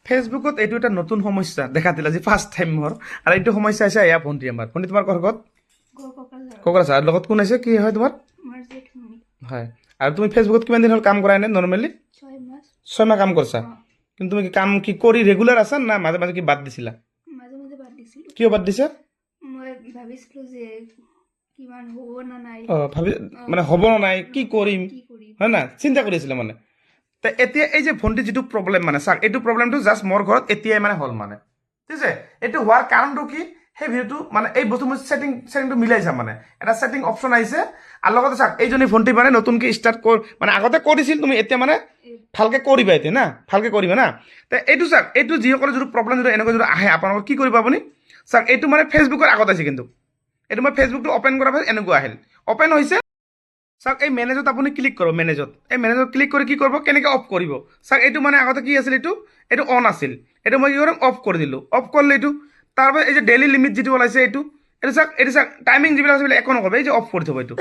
ফেচবুকত এইটো এটা নতুন সমস্যা দেখা দিলা যে ফাৰ্ষ্ট টাইম মোৰ আৰু এইটো সমস্যা আছে এয়া ভণ্টি আমাৰ ভণ্টি তোমাৰ ঘৰ ক'ত কোকৰাঝাৰ আৰু লগত কোন আছে কি হয় তোমাৰ হয় আৰু তুমি ফেচবুকত কিমান দিন হ'ল কাম কৰা এনে নৰ্মেলি 6 মাহ কাম কৰিছা কিন্তু তুমি কাম কি কৰি ৰেগুলাৰ আছা না মাজে মাজে কি বাদ দিছিলা কিয় বাদ দিছা মই ভাবিছিলো যে কিমান হ'ব না নাই ভাবি মানে হ'ব না নাই কি কৰিম হয় না চিন্তা কৰিছিলে মানে তে এতিয়া এই যে ভণ্টি যিটো প্ৰব্লেম মানে চাওক এইটো প্ৰব্লেমটো জাষ্ট মোৰ ঘৰত এতিয়াই মানে হ'ল মানে ঠিক আছে এইটো হোৱাৰ কাৰণটো কি সেই ভিডিঅ'টো মানে এই বস্তু মই ছেটিংটো মিলাইছা মানে এটা ছেটিং অপশ্যন আহিছে আৰু লগতে চাওক এইজনী ভণ্টি মানে নতুনকৈ ষ্টাৰ্ট মানে আগতে কৰিছিল তুমি এতিয়া মানে ভালকৈ কৰিবা এতিয়া না ভালকৈ কৰিবা না তে এইটো চাওক এইটো যিসকলে যিটো প্ৰব্লেম যদি এনেকৈ যদি আহে আপোনালোকৰ কি কৰিব আপুনি চাওক এইটো মানে ফেচবুকৰ আগত আছে কিন্তু এইটো মই ফেচবুকটো অ'পেন কৰাৰ পাছত এনেকুৱা আহিল অ'পেন হৈছে চাওক এই মেনেজত আপুনি ক্লিক কৰক মেনেজত এই মেনেজত ক্লিক কৰি কি কৰিব কেনেকৈ অফ কৰিব চাওক এইটো মানে আগতে কি আছিল এইটো অন আছিল এইটো মই কি কৰিম অফ কৰি দিলোঁ অফ কৰিলে এইটো তাৰপৰা এই যে ডেইলি লিমিট যিটো ওলাইছে এইটো চাওক টাইমিং যিবিলাক আছে একো নকৰিব এই যে অফ কৰি থ'ব এইটো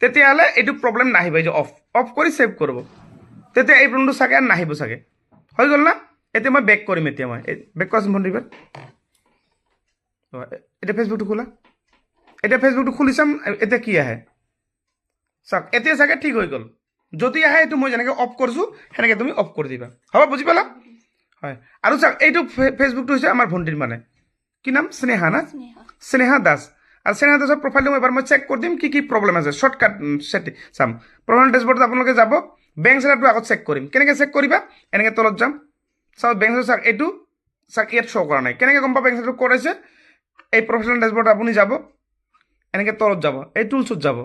তেতিয়াহ'লে এইটো প্ৰব্লেম নাহিব এই যে অফ কৰি ছেভ কৰিব তেতিয়া এই প্ৰব্লেমটো চাগে আৰু নাহিব চাগে হৈ গ'ল না এতিয়া মই বেক কৰিম এতিয়া মই বেক কৰাচোন ভণ্টিবাৰ এতিয়া ফেচবুকটো খোলা এতিয়া ফেচবুকটো খুলি চাম এতিয়া কি আহে চাওক এতিয়া চাগে ঠিক হৈ গ'ল যদি আহে এইটো মই যেনেকৈ অফ কৰিছোঁ সেনেকৈ তুমি অফ কৰি দিবা হ'ব বুজি পালা হয় আৰু চাওক এইটো ফেচবুকটো হৈছে আমাৰ ভণ্টিৰ মানে কি নাম স্নেহা না স্নেহা দাস আৰু স্নেহা দাসৰ প্ৰফাইলটো এবাৰ মই চেক কৰি দিম কি কি প্ৰব্লেম আছে শ্বৰ্টকাট চাম প্ৰফাইল ডেচবৰ্ডত আপোনালোকে যাব বেংক ষ্টেটমেণ্টটো আগত চেক কৰিম কেনেকৈ চেক কৰিবা এনেকৈ তলত যাম চাওক বেংক চাওক এইটো চাওক ইয়াত শ্ব' কৰা নাই কেনেকৈ গম পাব বেংক ষ্টেটমেণ্ট ক'ত আছে এই প্ৰফেচনেল ডেচবৰ্ডত আপুনি যাব এনেকৈ তলত যাব এই টুলছত যাব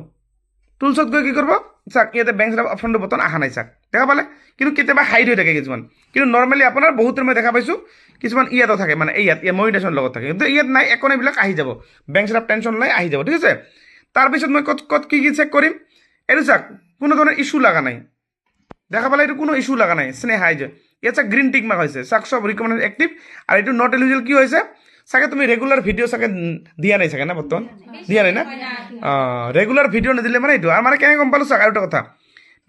টুলছত গৈ কি কৰিব চাওক ইয়াতে বেংক ষ্টেটমেণ্ট অপশ্যনটো বটন অহা নাই চাওক দেখা পালে কিন্তু কেতিয়াবা হাইড হৈ থাকে কিছুমান কিন্তু নৰ্মেলি আপোনাৰ বহুতৰ মই দেখা পাইছোঁ কিছুমান ইয়াতো থাকে মানে ইয়াত মনিটেশ্যনৰ লগত থাকে কিন্তু ইয়াত নাই একো এইবিলাক আহি যাব বেংক ষ্টেটমেণ্ট টেনশ্যন নাই আহি যাব ঠিক আছে তাৰপিছত মই ক'ত কি চেক কৰিম এইটো চাওক কোনো ধৰণৰ ইছ্যু লগা নাই দেখা পালে এইটো কোনো ইছ্যু লগা নাই স্নেহা যে ইয়াত চাওক গ্ৰীণ টিক মাৰ্ক হৈছে চাওক চব ৰিকমেণ্ডেড এক্টিভ আৰু এইটো নট এলিজিবল কি হৈছে চাগে তুমি ৰেগুলাৰ ভিডিঅ' চাগে দিয়া নাই চাগে না বৰ্তমান দিয়া নাই না ৰেগুলাৰ ভিডিঅ' নিদিলে মানে এইটো আৰু মানে কেনেকৈ গম পালোঁ চাওক আৰু এটা কথা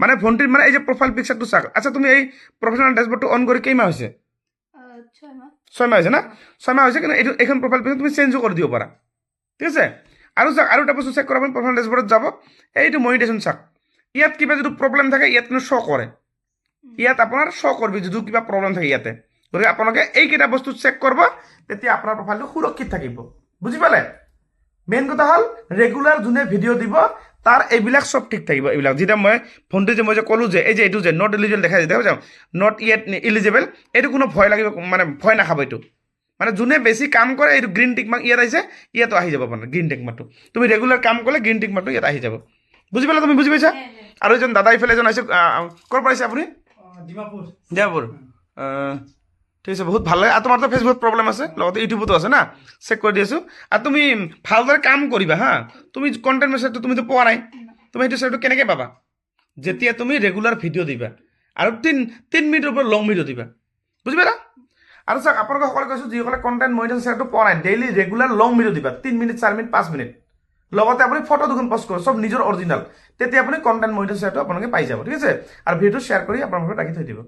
মানে ভণ্টিৰ মানে এই যে প্ৰফাইল পিকচাৰটো চাওক আচ্ছা তুমি এই প্ৰফেচনেল ডেচবৰ্ডটো অন কৰি কেইমাহ হৈছে 6 মাহ হৈছে না 6 মাহ হৈছে কিন্তু এইটো এইখন প্ৰফাইল পিকচাৰ তুমি চেঞ্জো কৰি দিব পাৰা ঠিক আছে আৰু চাওক আৰু এটা বস্তু চেক কৰা আপুনি প্ৰফেচনেল ডেচবৰ্ডত যাব এইটো মনিটেশ্যন চাওক ইয়াত কিবা যদি প্ৰব্লেম থাকে ইয়াত কিন্তু শ্ব' কৰে ইয়াত আপোনাৰ শ্ব' কৰিব যদি কিবা প্ৰব্লেম থাকে ইয়াতে গতিকে আপোনালোকে এইকেইটা বস্তু চেক কৰিব তেতিয়া আপোনাৰ প্ৰফাইলটো সুৰক্ষিত থাকিব বুজি পালে মেইন কথা হ'ল ৰেগুলাৰ যোনে ভিডিঅ' দিব তাৰ এইবিলাক চব ঠিক থাকিব এইবিলাক যেতিয়া মই ফোনটো যে মই যে ক'লোঁ যে এই যে এইটো যে নট এলিজিবল দেখাই দেখা যাওঁ নট ইয়েট এলিজিবল এইটো কোনো ভয় লাগিব মানে ভয় নাখাব এইটো মানে যোনে বেছি কাম কৰে এইটো গ্ৰীণ টিক মাৰ্ক ইয়াত আহিছে ইয়াতো আহি যাব আপোনাৰ গ্ৰীণ টিক মাৰ্কটো তুমি ৰেগুলাৰ কাম কৰিলে গ্ৰীণ টিক মাৰ্কটো ইয়াত আহি যাব বুজি পালা তুমি বুজি পাইছা আৰু এজন দাদা ইফালে এজন আহিছে ক'ৰ পৰা আহিছে আপুনি ডিমাপুৰ ঠিক আছে বহুত ভাল লাগে আৰু তোমাৰতো ফেচবুকত প্ৰব্লেম আছে লগতে ইউটিউবতো আছে না চেক কৰি দি আছোঁ আৰু তুমি ভালদৰে কাম কৰিবা হা তুমি কণ্টেণ্ট মেছেজটো তুমিতো পোৱা নাই তুমি সেইটো চাইটো কেনেকৈ পাবা যেতিয়া তুমি ৰেগুলাৰ ভিডিঅ' দিবা আৰু 3 মিনিটৰ পৰা লং ভিডিঅ' দিবা বুজি পালা আৰু চাওক আপোনালোকে সকলোকে কৈছোঁ যিসকলে কণ্টেণ্ট মনিটাইজেশ্যন চেয়াৰটো পোৱা নাই ডেইলি ৰেগুলাৰ লং ভিডিঅ' দিবা 3 মিনিট 4 মিনিট 5 মিনিট লগতে আপুনি ফটো দুখন পষ্ট কৰক চব নিজৰ অৰিজিনেল তেতিয়া আপুনি কণ্টেণ্ট মনিটাইজেশ্যন চেয়াৰটো আপোনালোকে পাই যাব ঠিক আছে আৰু ভিডিঅ'টো শ্বেয়াৰ কৰি আপোনালোকে ৰাখি থৈ দিব